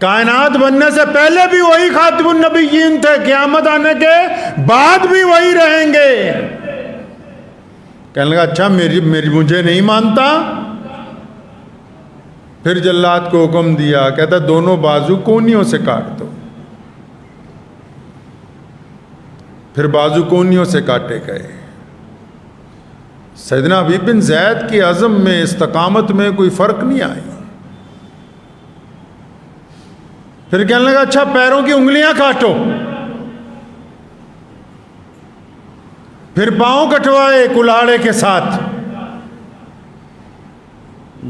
کائنات بننے سے پہلے بھی وہی خاتم النبیین تھے، قیامت آنے کے بعد بھی وہی رہیں گے۔ کہنے لگا اچھا مجھے نہیں مانتا؟ پھر جلاد کو حکم دیا، کہتا دونوں بازو کونیوں سے کاٹ دو۔ پھر بازو کونیوں سے کاٹے گئے۔ سیدنا حبیب بن زید کی عزم میں، استقامت میں کوئی فرق نہیں آئی۔ پھر کہنے لگا اچھا پیروں کی انگلیاں کاٹو۔ پھر پاؤں کٹوائے کلاڑے کے ساتھ،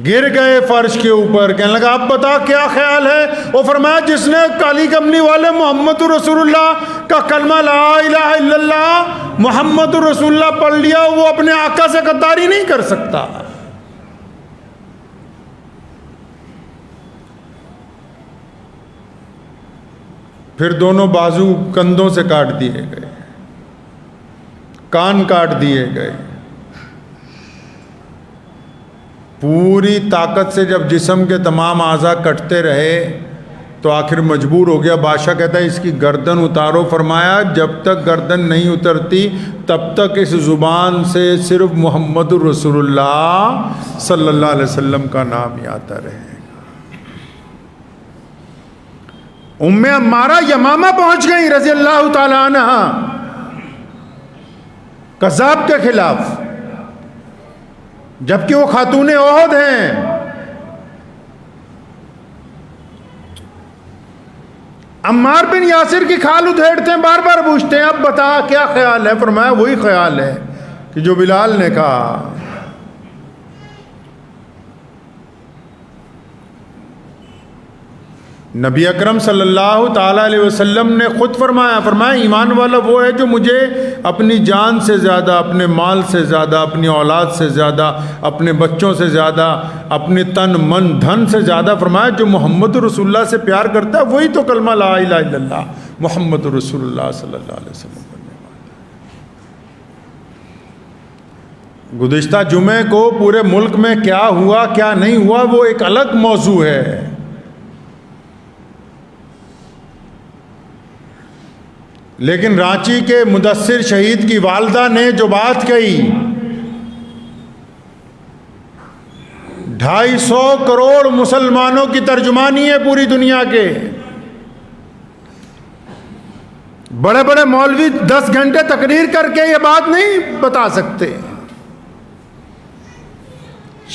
گر گئے فرش کے اوپر۔ کہنے لگا اب بتا کیا خیال ہے؟ وہ فرمایا جس نے کالی کملی والے محمد رسول اللہ کا کلمہ لا الہ الا اللہ محمد رسول اللہ پڑھ لیا، وہ اپنے آقا سے غداری نہیں کر سکتا۔ پھر دونوں بازو کندھوں سے کاٹ دیے گئے، کان کاٹ دیے گئے۔ پوری طاقت سے جب جسم کے تمام اعضاء کٹتے رہے تو آخر مجبور ہو گیا۔ بادشاہ کہتا ہے اس کی گردن اتارو۔ فرمایا جب تک گردن نہیں اترتی تب تک اس زبان سے صرف محمد رسول اللہ صلی اللہ علیہ وسلم کا نام ہی آتا رہے گا۔ ام عمارہ یمامہ پہنچ گئی رضی اللہ تعالی عنہ کذاب کے خلاف، جبکہ وہ خاتون احد ہیں۔ عمار بن یاسر کی کھال ادھیڑتے ہیں، بار بار پوچھتے ہیں اب بتا کیا خیال ہے؟ فرمایا وہی خیال ہے کہ جو بلال نے کہا۔ نبی اکرم صلی اللہ تعالی علیہ وسلم نے خود فرمایا ایمان والا وہ ہے جو مجھے اپنی جان سے زیادہ، اپنے مال سے زیادہ، اپنی اولاد سے زیادہ، اپنے بچوں سے زیادہ، اپنے تن من دھن سے زیادہ، فرمایا جو محمد رسول اللہ سے پیار کرتا ہے وہی تو کلمہ لا الہ الا اللہ محمد رسول اللہ صلی اللہ علیہ وسلم کرنے والا۔ گزشتہ جمعے کو پورے ملک میں کیا ہوا کیا نہیں ہوا وہ ایک الگ موضوع ہے، لیکن رانچی کے مدثر شہید کی والدہ نے جو بات کہی، 250 کروڑ مسلمانوں کی ترجمانی ہے پوری دنیا کے۔ بڑے بڑے مولوی 10 گھنٹے تقریر کر کے یہ بات نہیں بتا سکتے،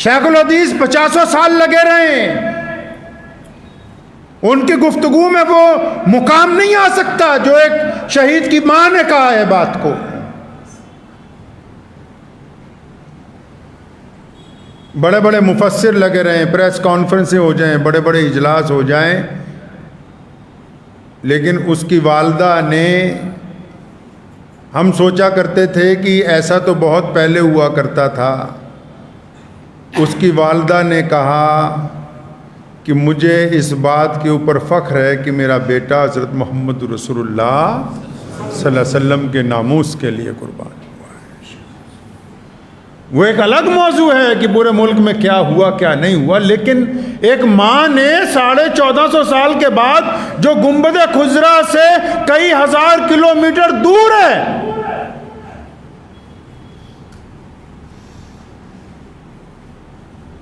شیخ الحدیث 50 سال لگے رہے، ان کی گفتگو میں وہ مقام نہیں آ سکتا جو ایک شہید کی ماں نے کہا ہے بات کو۔ بڑے بڑے مفسر لگے رہے، پریس کانفرنسیں ہو جائیں، بڑے بڑے اجلاس ہو جائیں، لیکن اس کی والدہ نے، ہم سوچا کرتے تھے کہ ایسا تو بہت پہلے ہوا کرتا تھا، اس کی والدہ نے کہا کہ مجھے اس بات کے اوپر فخر ہے کہ میرا بیٹا حضرت محمد رسول اللہ صلی اللہ علیہ وسلم کے ناموس کے لیے قربان ہوا ہے۔ وہ ایک الگ موضوع ہے کہ پورے ملک میں کیا ہوا کیا نہیں ہوا، لیکن ایک ماں نے 1450 سال کے بعد جو گنبد خضرا سے کئی ہزار کلومیٹر دور ہے،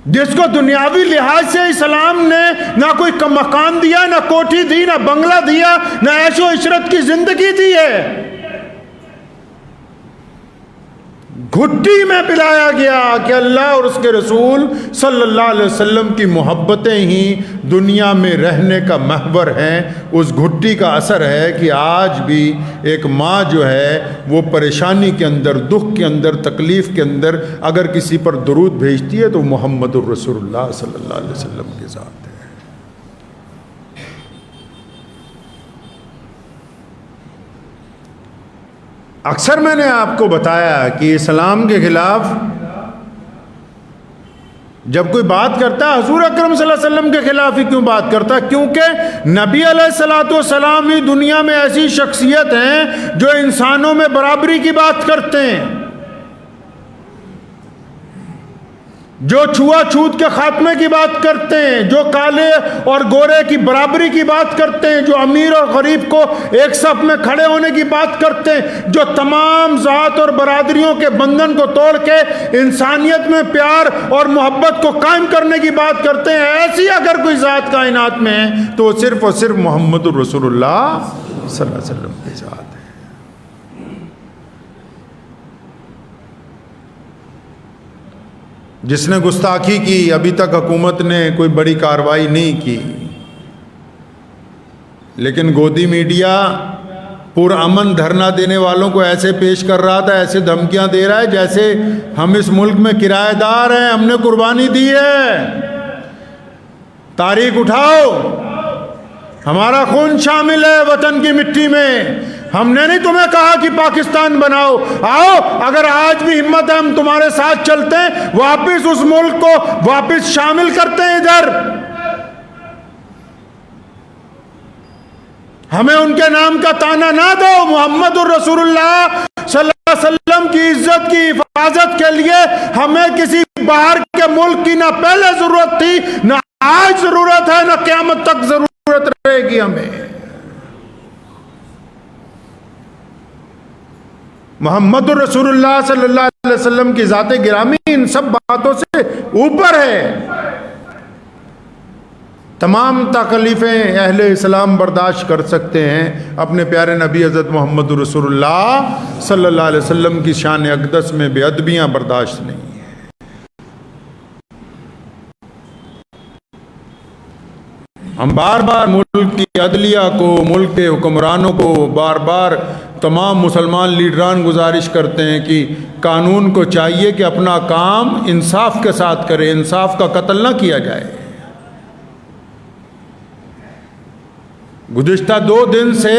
جس کو دنیاوی لحاظ سے اسلام نے نہ کوئی مکان دیا، نہ کوٹھی دی، نہ بنگلہ دیا، نہ عیش و عشرت کی زندگی دی ہے، گھٹی میں پلایا گیا کہ اللہ اور اس کے رسول صلی اللہ علیہ وسلم کی محبتیں ہی دنیا میں رہنے کا محور ہیں۔ اس گھٹی کا اثر ہے کہ آج بھی ایک ماں جو ہے وہ پریشانی کے اندر، دکھ کے اندر، تکلیف کے اندر اگر کسی پر درود بھیجتی ہے تو محمد الرسول اللہ صلی اللہ علیہ وسلم کے ذات ہے۔ اکثر میں نے آپ کو بتایا کہ اسلام کے خلاف جب کوئی بات کرتا ہے حضور اکرم صلی اللہ علیہ وسلم کے خلاف ہی کیوں بات کرتا ہے؟ کیونکہ نبی علیہ الصلوۃ والسلام ہی دنیا میں ایسی شخصیت ہیں جو انسانوں میں برابری کی بات کرتے ہیں۔ جو چھوا چھوت کے خاتمے کی بات کرتے ہیں، جو کالے اور گورے کی برابری کی بات کرتے ہیں، جو امیر اور غریب کو ایک صف میں کھڑے ہونے کی بات کرتے ہیں، جو تمام ذات اور برادریوں کے بندھن کو توڑ کے انسانیت میں پیار اور محبت کو قائم کرنے کی بات کرتے ہیں، ایسی اگر کوئی ذات کائنات میں ہے تو وہ صرف اور صرف محمد الرسول اللہ صلی اللہ علیہ وسلم کی ذات ہے۔ جس نے گستاخی کی، ابھی تک حکومت نے کوئی بڑی کارروائی نہیں کی، لیکن گودی میڈیا پرامن دھرنا دینے والوں کو ایسے پیش کر رہا تھا، ایسے دھمکیاں دے رہا ہے جیسے ہم اس ملک میں کرایہ دار ہیں، ہم نے قربانی دی ہے، تاریخ اٹھاؤ، ہمارا خون شامل ہے وطن کی مٹی میں، ہم نے نہیں تمہیں کہا کہ پاکستان بناؤ، آؤ اگر آج بھی ہمت ہے ہم تمہارے ساتھ چلتے ہیں، واپس اس ملک کو واپس شامل کرتے ہیں ادھر، ہمیں ان کے نام کا تانا نہ دو۔ محمد الرسول اللہ صلی اللہ علیہ وسلم کی عزت کی حفاظت کے لیے ہمیں کسی باہر کے ملک کی نہ پہلے ضرورت تھی، نہ آج ضرورت ہے، نہ قیامت تک ضرورت رہے گی ہمیں۔ محمد الرسول اللہ صلی اللہ علیہ وسلم کی ذات گرامی ان سب باتوں سے اوپر ہے۔ تمام تکلیفیں اہل اسلام برداشت کر سکتے ہیں، اپنے پیارے نبی حضرت محمد رسول اللہ صلی اللہ علیہ وسلم کی شان اقدس میں بے ادبیاں برداشت نہیں ہیں۔ ہم بار بار ملک کی عدلیہ کو، ملک کے حکمرانوں کو بار بار تمام مسلمان لیڈران گزارش کرتے ہیں کہ قانون کو چاہیے کہ اپنا کام انصاف کے ساتھ کرے، انصاف کا قتل نہ کیا جائے۔ گزشتہ 2 دن سے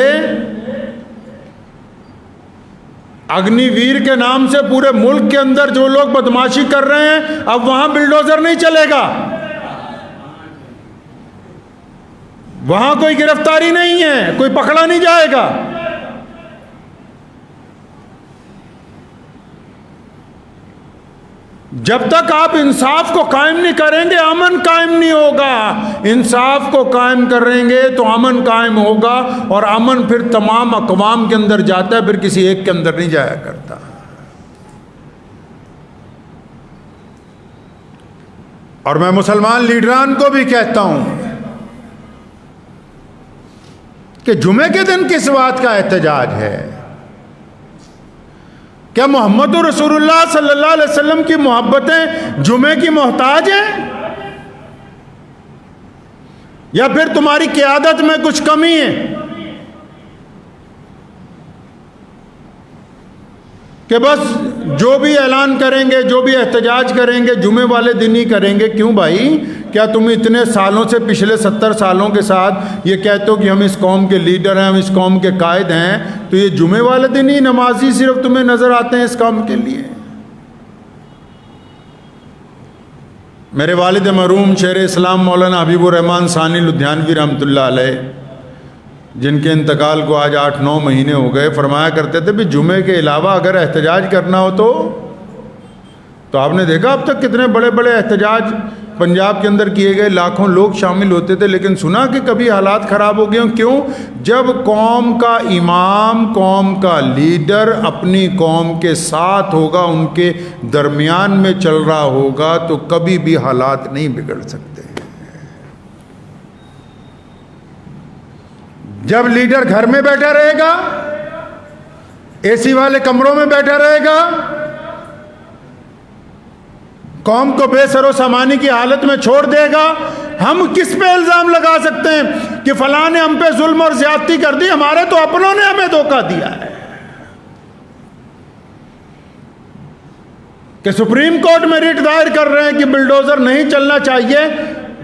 اگنی ویر کے نام سے پورے ملک کے اندر جو لوگ بدماشی کر رہے ہیں، اب وہاں بلڈوزر نہیں چلے گا، وہاں کوئی گرفتاری نہیں ہے، کوئی پکڑا نہیں جائے گا۔ جب تک آپ انصاف کو قائم نہیں کریں گے امن قائم نہیں ہوگا، انصاف کو قائم کریں گے تو امن قائم ہوگا، اور امن پھر تمام اقوام کے اندر جاتا ہے، پھر کسی ایک کے اندر نہیں جایا کرتا۔ اور میں مسلمان لیڈران کو بھی کہتا ہوں کہ جمعے کے دن کس بات کا احتجاج ہے؟ کیا محمد رسول اللہ صلی اللہ علیہ وسلم کی محبتیں جمعے کی محتاج ہیں؟ یا پھر تمہاری قیادت میں کچھ کمی ہے کہ بس جو بھی اعلان کریں گے، جو بھی احتجاج کریں گے جمعے والے دن ہی کریں گے؟ کیوں بھائی؟ کیا تم اتنے سالوں سے، پچھلے 70 سالوں کے ساتھ یہ کہتے ہو کہ ہم اس قوم کے لیڈر ہیں، ہم اس قوم کے قائد ہیں، تو یہ جمعے والے دن ہی نمازی صرف تمہیں نظر آتے ہیں اس کام کے لیے؟ میرے والد مرحوم شیر اسلام مولانا حبیب الرحمن ثانی لدھیانوی رحمۃ اللہ علیہ، جن کے انتقال کو آج 8-9 مہینے ہو گئے، فرمایا کرتے تھے بھی جمعے کے علاوہ اگر احتجاج کرنا ہو تو آپ نے دیکھا اب تک کتنے بڑے بڑے احتجاج پنجاب کے اندر کیے گئے، لاکھوں لوگ شامل ہوتے تھے، لیکن سنا کہ کبھی حالات خراب ہو گئے؟ کیوں؟ جب قوم کا امام، قوم کا لیڈر اپنی قوم کے ساتھ ہوگا، ان کے درمیان میں چل رہا ہوگا، تو کبھی بھی حالات نہیں بگڑ سکتے۔ جب لیڈر گھر میں بیٹھا رہے گا، اے سی والے کمروں میں بیٹھا رہے گا، قوم کو بے سر و سامانی کی حالت میں چھوڑ دے گا، ہم کس پہ الزام لگا سکتے ہیں کہ فلاں نے ہم پہ ظلم اور زیادتی کر دی؟ ہمارے تو اپنوں نے ہمیں دھوکہ دیا ہے۔ کہ سپریم کورٹ میں ریٹ دائر کر رہے ہیں کہ بلڈوزر نہیں چلنا چاہیے،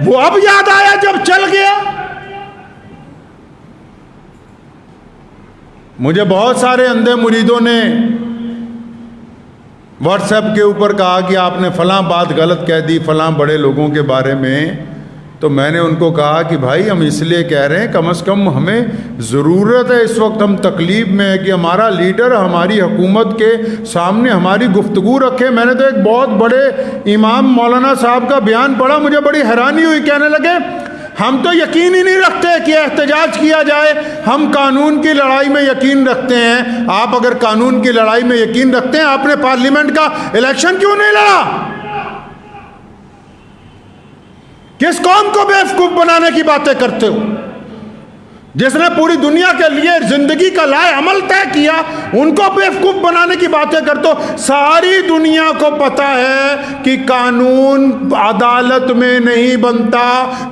وہ اب یاد آیا جب چل گیا۔ مجھے بہت سارے اندھے مریدوں نے واٹس ایپ کے اوپر کہا کہ آپ نے فلاں بات غلط کہہ دی فلاں بڑے لوگوں کے بارے میں، تو میں نے ان کو کہا کہ بھائی ہم اس لیے کہہ رہے ہیں، کم از کم ہمیں ضرورت ہے، اس وقت ہم تکلیف میں ہے کہ ہمارا لیڈر ہماری حکومت کے سامنے ہماری گفتگو رکھے۔ میں نے تو ایک بہت بڑے امام مولانا صاحب کا بیان پڑھا، مجھے بڑی حیرانی ہوئی، کہنے لگے ہم تو یقین ہی نہیں رکھتے کہ احتجاج کیا جائے، ہم قانون کی لڑائی میں یقین رکھتے ہیں۔ آپ اگر قانون کی لڑائی میں یقین رکھتے ہیں، آپ نے پارلیمنٹ کا الیکشن کیوں نہیں لڑا؟ کس قوم کو بیوقوف بنانے کی باتیں کرتے ہو؟ جس نے پوری دنیا کے لیے زندگی کا لائے عمل طے کیا، ان کو بیوقوف بنانے کی باتیں کرتے ہو۔ ساری دنیا کو پتہ ہے کہ قانون عدالت میں نہیں بنتا،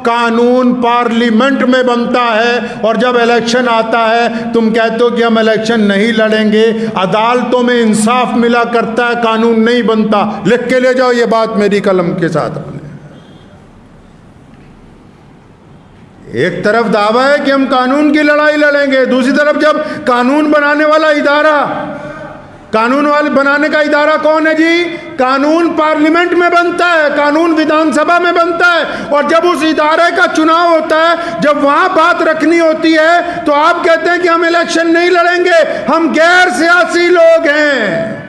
قانون پارلیمنٹ میں بنتا ہے، اور جب الیکشن آتا ہے تم کہتے ہو کہ ہم الیکشن نہیں لڑیں گے۔ عدالتوں میں انصاف ملا کرتا ہے، قانون نہیں بنتا۔ لکھ کے لے جاؤ یہ بات میری قلم کے ساتھ۔ ایک طرف دعویٰ ہے کہ ہم قانون کی لڑائی لڑیں گے، دوسری طرف جب قانون بنانے والا ادارہ، قانون بنانے کا ادارہ کون ہے جی؟ قانون پارلیمنٹ میں بنتا ہے، قانون ویدھان سبھا میں بنتا ہے، اور جب اس ادارے کا چناؤ ہوتا ہے، جب وہاں بات رکھنی ہوتی ہے تو آپ کہتے ہیں کہ ہم الیکشن نہیں لڑیں گے، ہم غیر سیاسی لوگ ہیں۔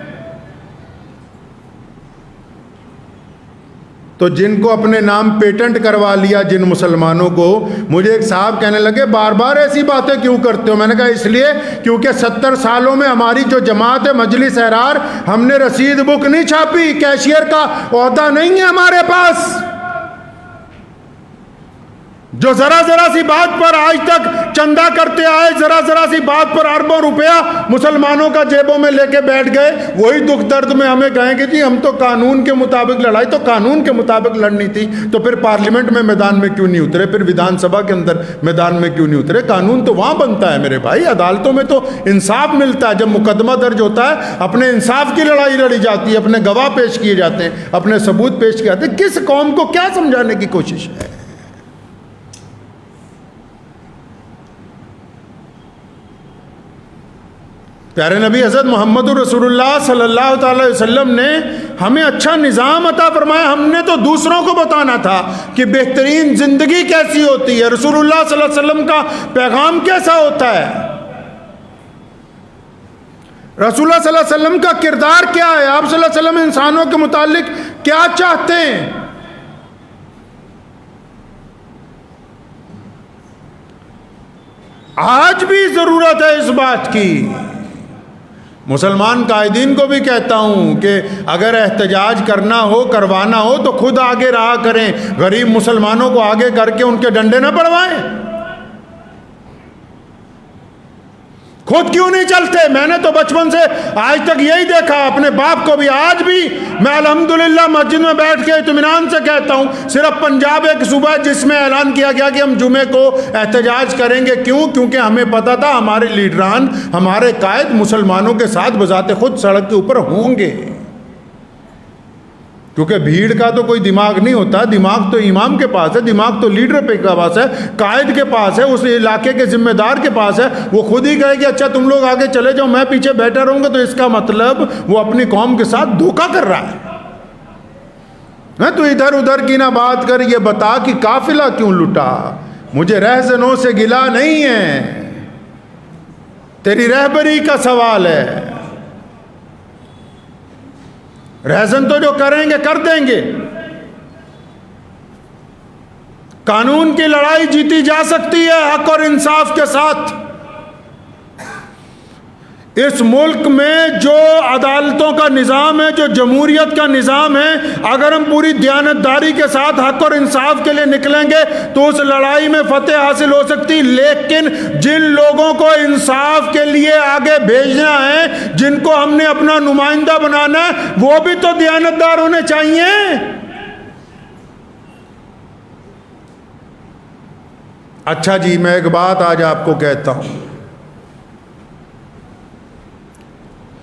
تو جن کو اپنے نام پیٹنٹ کروا لیا، جن مسلمانوں کو، مجھے ایک صاحب کہنے لگے بار بار ایسی باتیں کیوں کرتے ہو؟ میں نے کہا اس لیے کیونکہ 70 سالوں میں ہماری جو جماعت ہے مجلس احرار، ہم نے رسید بک نہیں چھاپی، کیشیئر کا عہدہ نہیں ہے ہمارے پاس۔ جو ذرا ذرا سی بات پر آج تک چندہ کرتے آئے، ذرا ذرا سی بات پر اربوں روپیہ مسلمانوں کا جیبوں میں لے کے بیٹھ گئے، وہی دکھ درد میں ہمیں کہیں گے جی ہم تو قانون کے مطابق لڑائی، تو قانون کے مطابق لڑنی تھی تو پھر پارلیمنٹ میں میدان میں کیوں نہیں اترے؟ پھر ویدھان سبھا کے اندر میدان میں کیوں نہیں اترے؟ قانون تو وہاں بنتا ہے میرے بھائی، عدالتوں میں تو انصاف ملتا ہے۔ جب مقدمہ درج ہوتا ہے اپنے انصاف کی لڑائی لڑی جاتی ہے، اپنے گواہ پیش کیے جاتے ہیں، اپنے ثبوت پیش کیے جاتے ہیں۔ کس قوم کو کیا سمجھانے کی کوشش ہے؟ پیارے نبی حضرت محمد رسول اللہ صلی اللہ تعالی وسلم نے ہمیں اچھا نظام عطا فرمایا۔ ہم نے تو دوسروں کو بتانا تھا کہ بہترین زندگی کیسی ہوتی ہے، رسول اللہ صلی اللہ علیہ وسلم کا پیغام کیسا ہوتا ہے، رسول اللہ صلی اللہ علیہ وسلم کا کردار کیا ہے، آپ صلی اللہ علیہ وسلم انسانوں کے متعلق کیا چاہتے ہیں۔ آج بھی ضرورت ہے اس بات کی۔ مسلمان قائدین کو بھی کہتا ہوں کہ اگر احتجاج کرنا ہو، کروانا ہو تو خود آگے رہا کریں، غریب مسلمانوں کو آگے کر کے ان کے ڈنڈے نہ پڑوائیں۔ خود کیوں نہیں چلتے؟ میں نے تو بچپن سے آج تک یہی دیکھا، اپنے باپ کو بھی۔ آج بھی میں الحمدللہ مسجد میں بیٹھ کے اطمینان سے کہتا ہوں، صرف پنجاب ایک صوبہ ہے جس میں اعلان کیا گیا کہ ہم جمعے کو احتجاج کریں گے۔ کیوں؟ کیونکہ ہمیں پتہ تھا ہمارے لیڈران، ہمارے قائد مسلمانوں کے ساتھ بذات خود سڑک کے اوپر ہوں گے، کیونکہ بھیڑ کا تو کوئی دماغ نہیں ہوتا، دماغ تو امام کے پاس ہے، دماغ تو لیڈر کے پاس ہے، قائد کے پاس ہے، اس علاقے کے ذمہ دار کے پاس ہے۔ وہ خود ہی کہے کہ اچھا تم لوگ آگے چلے جاؤ، میں پیچھے بیٹھا رہوں گا، تو اس کا مطلب وہ اپنی قوم کے ساتھ دھوکہ کر رہا ہے۔ تو ادھر ادھر کی نہ بات کر، یہ بتا کہ قافلہ کیوں لٹا؟ مجھے رہزنوں سے گلا نہیں ہے، تیری رہبری کا سوال ہے۔ رہزن تو جو کریں گے کر دیں گے۔ قانون کی لڑائی جیتی جا سکتی ہے حق اور انصاف کے ساتھ۔ اس ملک میں جو عدالتوں کا نظام ہے، جو جمہوریت کا نظام ہے، اگر ہم پوری دیانتداری کے ساتھ حق اور انصاف کے لیے نکلیں گے تو اس لڑائی میں فتح حاصل ہو سکتی۔ لیکن جن لوگوں کو انصاف کے لیے آگے بھیجنا ہے، جن کو ہم نے اپنا نمائندہ بنانا ہے، وہ بھی تو دیانتدار ہونے چاہیے۔ اچھا جی، میں ایک بات آج آپ کو کہتا ہوں،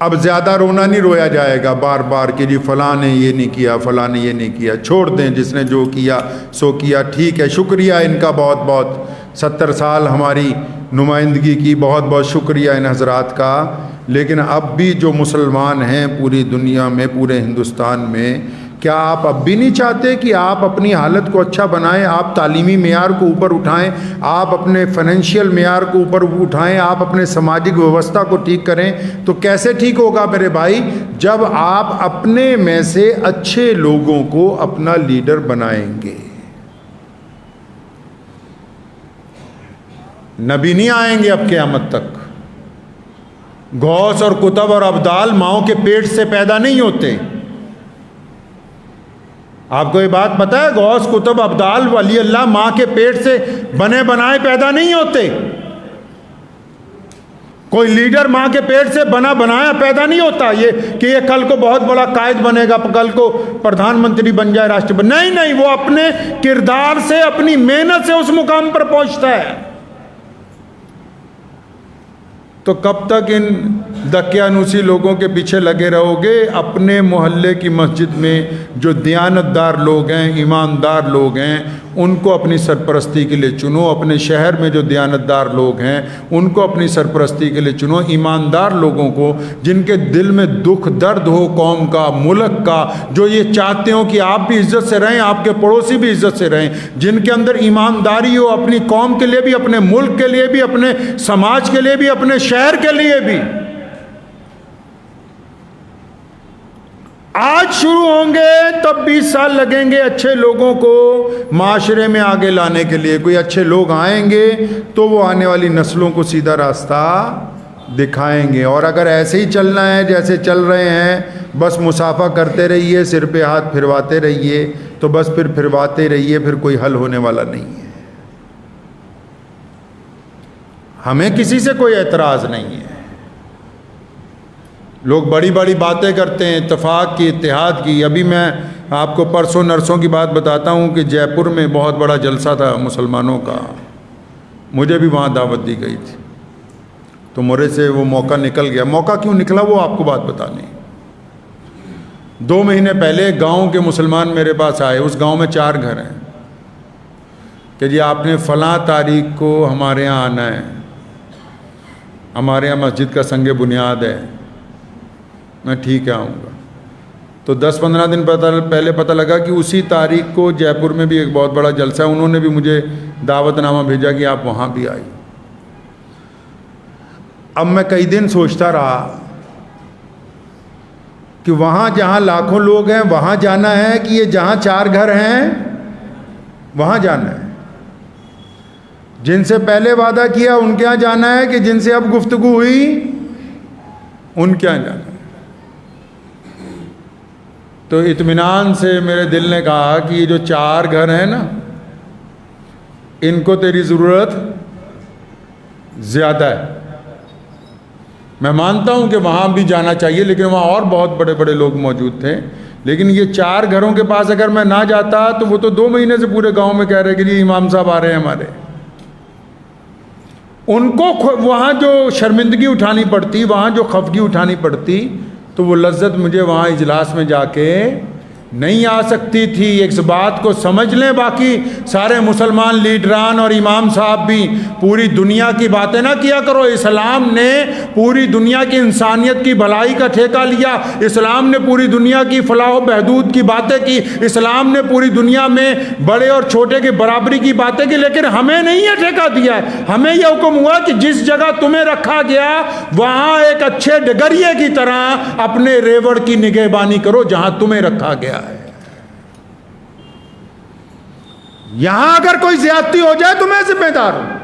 اب زیادہ رونا نہیں رویا جائے گا بار بار کہ جی فلاں نے یہ نہیں کیا، فلاں نے یہ نہیں کیا۔ چھوڑ دیں، جس نے جو کیا سو کیا، ٹھیک ہے، شکریہ ان کا بہت بہت، 70 سال ہماری نمائندگی کی، بہت بہت شکریہ ان حضرات کا۔ لیکن اب بھی جو مسلمان ہیں پوری دنیا میں، پورے ہندوستان میں، کیا آپ اب بھی نہیں چاہتے کہ آپ اپنی حالت کو اچھا بنائیں، آپ تعلیمی معیار کو اوپر اٹھائیں، آپ اپنے فائنینشیل معیار کو اوپر اٹھائیں، آپ اپنے سماجی ویوستھا کو ٹھیک کریں؟ تو کیسے ٹھیک ہوگا میرے بھائی؟ جب آپ اپنے میں سے اچھے لوگوں کو اپنا لیڈر بنائیں گے۔ نبی نہیں آئیں گے اب قیامت تک۔ غوث اور کتب اور ابدال ماؤں کے پیٹ سے پیدا نہیں ہوتے۔ آپ کو یہ بات پتہ ہے؟ غوث کتب ابدال ولی اللہ ماں کے پیٹ سے بنے بنائے پیدا نہیں ہوتے۔ کوئی لیڈر ماں کے پیٹ سے بنا بنایا پیدا نہیں ہوتا یہ کہ یہ کل کو بہت بڑا قائد بنے گا، کل کو پردھان منتری بن جائے، راشٹرپتی۔ نہیں، وہ اپنے کردار سے، اپنی محنت سے اس مقام پر پہنچتا ہے۔ تو کب تک ان دقیانوسی لوگوں کے پیچھے لگے رہو گے؟ اپنے محلے کی مسجد میں جو دیانتدار لوگ ہیں، ایماندار لوگ ہیں، ان کو اپنی سرپرستی کے لیے چنو۔ اپنے شہر میں جو دیانتدار لوگ ہیں ان کو اپنی سرپرستی کے لیے چنو، ایماندار لوگوں کو، جن کے دل میں دکھ درد ہو قوم کا، ملک کا، جو یہ چاہتے ہو کہ آپ بھی عزت سے رہیں، آپ کے پڑوسی بھی عزت سے رہیں، جن کے اندر ایمانداری ہو، اپنی قوم کے لیے بھی، اپنے ملک کے لیے بھی، اپنے سماج کے لیے بھی، اپنے شہر کے لیے بھی۔ آج شروع ہوں گے تب 20 سال لگیں گے اچھے لوگوں کو معاشرے میں آگے لانے کے لیے۔ کوئی اچھے لوگ آئیں گے تو وہ آنے والی نسلوں کو سیدھا راستہ دکھائیں گے۔ اور اگر ایسے ہی چلنا ہے جیسے چل رہے ہیں، بس مسافہ کرتے رہیے، سر پہ ہاتھ پھرواتے رہیے، تو بس پھر پھرواتے رہیے، پھر کوئی حل ہونے والا نہیں ہے۔ ہمیں کسی سے کوئی اعتراض نہیں ہے۔ لوگ بڑی بڑی باتیں کرتے ہیں اتفاق کی، اتحاد کی۔ ابھی میں آپ کو پرسوں نرسوں کی بات بتاتا ہوں کہ جے پور میں بہت بڑا جلسہ تھا مسلمانوں کا، مجھے بھی وہاں دعوت دی گئی تھی، تو میرے سے وہ موقع نکل گیا۔ موقع کیوں نکلا وہ آپ کو بات بتانی۔ 2 مہینے پہلے گاؤں کے مسلمان میرے پاس آئے، اس گاؤں میں 4 گھر ہیں، کہ جی آپ نے فلاں تاریخ کو ہمارے یہاں آنا ہے، ہمارے یہاں مسجد کا سنگ بنیاد ہے۔ میں ٹھیک ہے آؤں گا۔ تو 10-15 دن پہلے پتہ لگا کہ اسی تاریخ کو جے پور میں بھی ایک بہت بڑا جلسہ ہے، انہوں نے بھی مجھے دعوت نامہ بھیجا کہ آپ وہاں بھی آئیے۔ اب میں کئی دن سوچتا رہا کہ وہاں جہاں لاکھوں لوگ ہیں وہاں جانا ہے کہ یہ جہاں 4 گھر ہیں وہاں جانا ہے؟ جن سے پہلے وعدہ کیا ان کے ہاں جانا ہے کہ جن سے اب گفتگو ہوئی ان کے ہاں جانا ہے؟ تو اطمینان سے میرے دل نے کہا کہ یہ جو 4 گھر ہیں نا، ان کو تیری ضرورت زیادہ ہے۔ میں مانتا ہوں کہ وہاں بھی جانا چاہیے، لیکن وہاں اور بہت بڑے بڑے لوگ موجود تھے، لیکن یہ 4 گھروں کے پاس اگر میں نہ جاتا تو وہ تو 2 مہینے سے پورے گاؤں میں کہہ رہے کہ جی امام صاحب آ رہے ہیں ہمارے۔ ان کو وہاں جو شرمندگی اٹھانی پڑتی، وہاں جو خفگی اٹھانی پڑتی، تو وہ لذت مجھے وہاں اجلاس میں جا کے نہیں آ سکتی تھی۔ اس بات کو سمجھ لیں باقی سارے مسلمان لیڈران اور امام صاحب بھی، پوری دنیا کی باتیں نہ کیا کرو۔ اسلام نے پوری دنیا کی انسانیت کی بھلائی کا ٹھیکہ لیا، اسلام نے پوری دنیا کی فلاح و بہبود کی باتیں کی، اسلام نے پوری دنیا میں بڑے اور چھوٹے کی برابری کی باتیں کی، لیکن ہمیں نہیں یہ ٹھیکہ دیا ہے۔ ہمیں یہ حکم ہوا کہ جس جگہ تمہیں رکھا گیا وہاں ایک اچھے ڈگریے کی طرح اپنے ریوڑ کی نگہبانی کرو جہاں تمہیں رکھا گیا ہے۔ یہاں اگر کوئی زیادتی ہو جائے تو میں ذمہ دار ہوں۔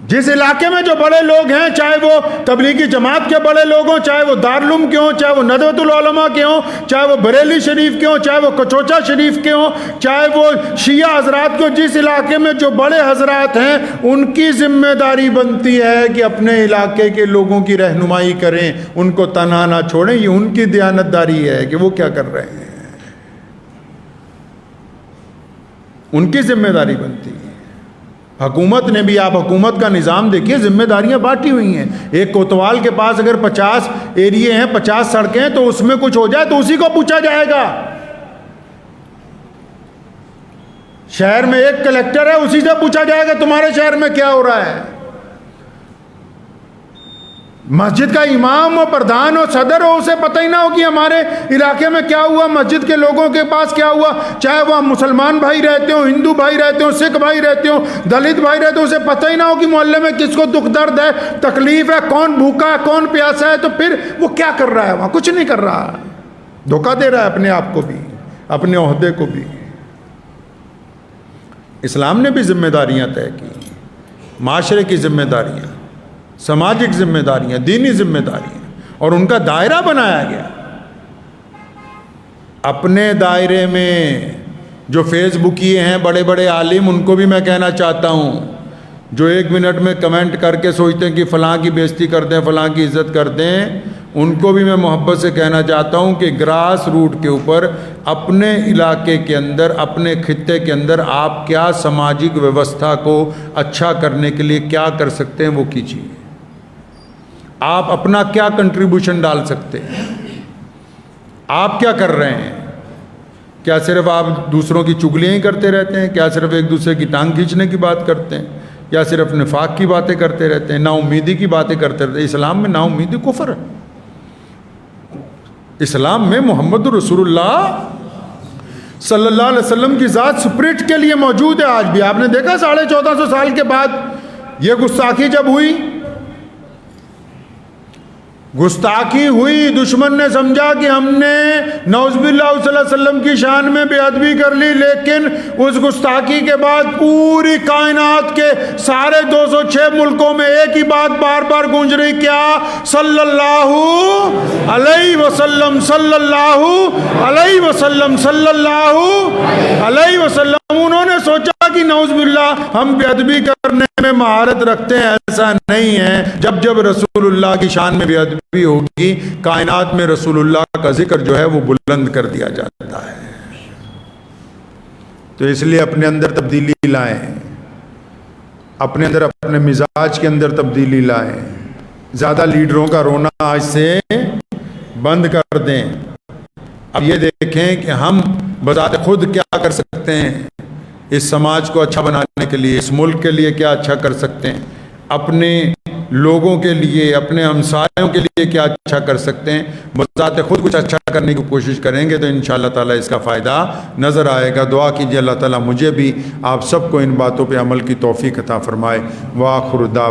جس علاقے میں جو بڑے لوگ ہیں، چاہے وہ تبلیغی جماعت کے بڑے لوگ ہوں، چاہے وہ دارالعلوم کے ہوں، چاہے وہ ندوۃ العلماء کے ہوں، چاہے وہ بریلی شریف کے ہوں، چاہے وہ کچوچا شریف کے ہوں، چاہے وہ شیعہ حضرات کے ہوں، جس علاقے میں جو بڑے حضرات ہیں ان کی ذمہ داری بنتی ہے کہ اپنے علاقے کے لوگوں کی رہنمائی کریں، ان کو تنہا نہ چھوڑیں۔ یہ ان کی دیانتداری ہے کہ وہ کیا کر رہے ہیں، ان کی ذمہ داری بنتی ہے۔ حکومت نے بھی، آپ حکومت کا نظام دیکھیے، ذمہ داریاں بانٹی ہوئی ہیں۔ ایک کوتوال کے پاس اگر 50 ایریے ہیں، 50 سڑکیں ہیں، تو اس میں کچھ ہو جائے تو اسی کو پوچھا جائے گا۔ شہر میں ایک کلیکٹر ہے، اسی سے پوچھا جائے گا تمہارے شہر میں کیا ہو رہا ہے۔ مسجد کا امام ہو، پردھان ہو، صدر ہو، اسے پتہ ہی نہ ہو کہ ہمارے علاقے میں کیا ہوا، مسجد کے لوگوں کے پاس کیا ہوا، چاہے وہ مسلمان بھائی رہتے ہوں، ہندو بھائی رہتے ہوں، سکھ بھائی رہتے ہوں، دلت بھائی رہتے ہوں، اسے پتہ ہی نہ ہو کہ محلے میں کس کو دکھ درد ہے، تکلیف ہے، کون بھوکا ہے، کون پیاسا ہے، تو پھر وہ کیا کر رہا ہے وہاں؟ کچھ نہیں کر رہا، دھوکہ دے رہا ہے اپنے آپ کو بھی، اپنے عہدے کو بھی۔ اسلام نے بھی ذمہ داریاں طے کی، معاشرے کی ذمہ داریاں، سماجک ذمہ داریاں، دینی ذمہ داریاں، اور ان کا دائرہ بنایا گیا۔ اپنے دائرے میں جو فیس بکیے ہیں بڑے بڑے عالم، ان کو بھی میں کہنا چاہتا ہوں، جو 1 منٹ میں کمنٹ کر کے سوچتے ہیں کہ فلاں کی بے عزتی کر دیں، فلاں کی عزت کر دیں، ان کو بھی میں محبت سے کہنا چاہتا ہوں کہ گراس روٹ کے اوپر اپنے علاقے کے اندر، اپنے خطے کے اندر آپ کیا سماجک ویوستھا کو اچھا کرنے کے لیے کیا کر سکتے ہیں وہ کیجیے۔ آپ اپنا کیا کنٹریبیوشن ڈال سکتے ہیں؟ آپ کیا کر رہے ہیں؟ کیا صرف آپ دوسروں کی چگلیاں ہی کرتے رہتے ہیں؟ کیا صرف ایک دوسرے کی ٹانگ کھینچنے کی بات کرتے ہیں؟ یا صرف نفاق کی باتیں کرتے رہتے ہیں، نا امیدی کی باتیں کرتے رہتے ہیں؟ اسلام میں نا امیدی کفر ہے۔ اسلام میں محمد رسول اللہ صلی اللہ علیہ وسلم کی ذات سپرٹ کے لیے موجود ہے آج بھی۔ آپ نے دیکھا 1450 سال کے بعد یہ گستاخی جب ہوئی، گستاخی ہوئی، دشمن نے سمجھا کہ ہم نے نعوذ باللہ صلی اللہ علیہ وسلم کی شان میں بے ادبی کر لی، لیکن اس گستاخی کے بعد پوری کائنات کے سارے 206 ملکوں میں ایک ہی بات بار بار گونج رہی، کیا؟ صلی اللہ علیہ وسلم، صلی اللہ علیہ وسلم، صلی اللہ علیہ وسلم۔ انہوں نے سوچا کہ نعوذ باللہ ہم بے ادبی کرنے میں مہارت رکھتے ہیں، ایسا نہیں ہے۔ جب جب رسول اللہ کی شان میں بے ادبی ہوگی، کائنات میں رسول اللہ کا ذکر جو ہے وہ بلند کر دیا جاتا ہے۔ تو اس لیے اپنے اندر تبدیلی لائیں، اپنے اندر، اپنے مزاج کے اندر تبدیلی لائیں۔ زیادہ لیڈروں کا رونا آج سے بند کر دیں۔ اب یہ دیکھیں کہ ہم بذات خود کیا کر سکتے ہیں، اس سماج کو اچھا بنانے کے لیے، اس ملک کے لیے کیا اچھا کر سکتے ہیں، اپنے لوگوں کے لیے، اپنے ہمسایوں کے لیے کیا اچھا کر سکتے ہیں۔ بذات خود کچھ اچھا کرنے کی کوشش کریں گے تو انشاءاللہ تعالیٰ اس کا فائدہ نظر آئے گا۔ دعا کیجیے اللہ تعالیٰ مجھے بھی، آپ سب کو ان باتوں پہ عمل کی توفیق عطا فرمائے۔ وآخر دعوانا